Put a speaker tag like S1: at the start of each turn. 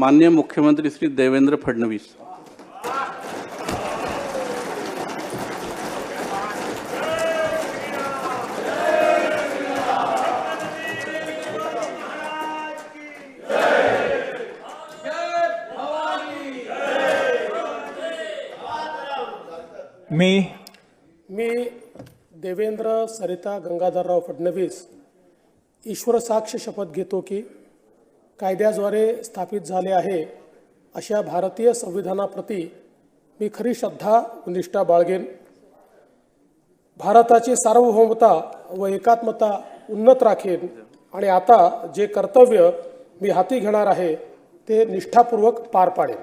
S1: माननीय मुख्यमंत्री श्री देवेंद्र फडणवीस।
S2: मी देवेंद्र सरिता गंगाधरराव फडणवीस ईश्वर साक्ष शपथ घेतो की कायद्याद्वारे स्थापित झाले आहे अशा भारतीय संविधानाप्रती मी खरी श्रद्धा व निष्ठा बाळगेन। भारताची सार्वभौमता व एकात्मता उन्नत राखेन आणि आता जे कर्तव्य मी हाती घेणार आहे ते निष्ठापूर्वक पार पाडेन।